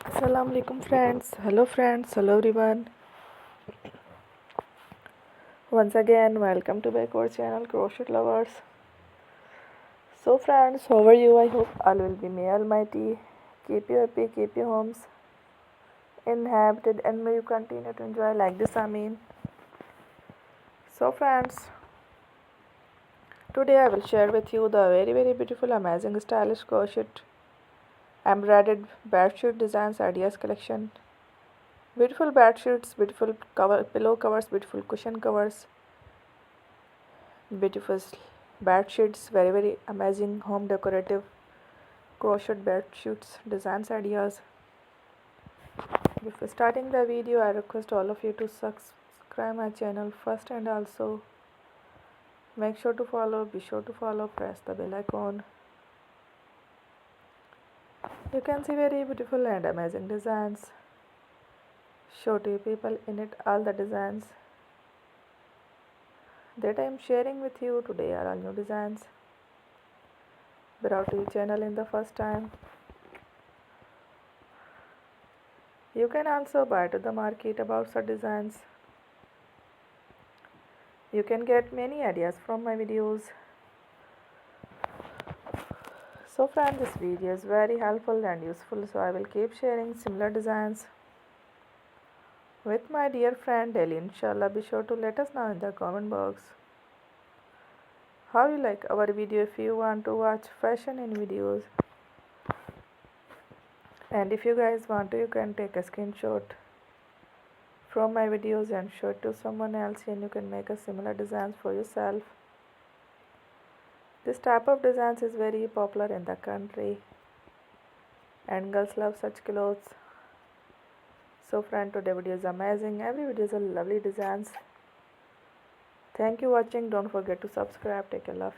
Assalamu alaikum friends, hello everyone. Once again, welcome to back our channel Crochet Lovers. So friends, how are you? I hope all will be may almighty. Keep you happy, keep your homes inhabited and may you continue to enjoy like this So friends, today I will share with you the very beautiful amazing stylish crochet embroidered bedsheet designs ideas collection. Beautiful bedsheets, beautiful pillow covers, beautiful cushion covers, beautiful bed sheets, very amazing home decorative crochet bed sheets designs ideas. Before starting the video, I request all of you to subscribe my channel first, and also be sure to follow, press the bell icon. You can see very beautiful and amazing designs. Show to you people in it. All the designs that I am sharing with you today are all new designs brought to your channel in the first time. You can also buy to the market about such designs. You can get many ideas from my videos. So friends, this video is very helpful and useful, so I will keep sharing similar designs with my dear friend daily. Inshallah, be sure to let us know in the comment box how you like our video. If you want to watch fashion in videos, and if you guys want to, you can take a screenshot from my videos and show it to someone else, and you can make a similar designs for yourself. This type of designs is very popular in the country and girls love such clothes. So friend, today video is amazing. Every video is a lovely designs. Thank you watching. Don't forget to subscribe. Take care. Love.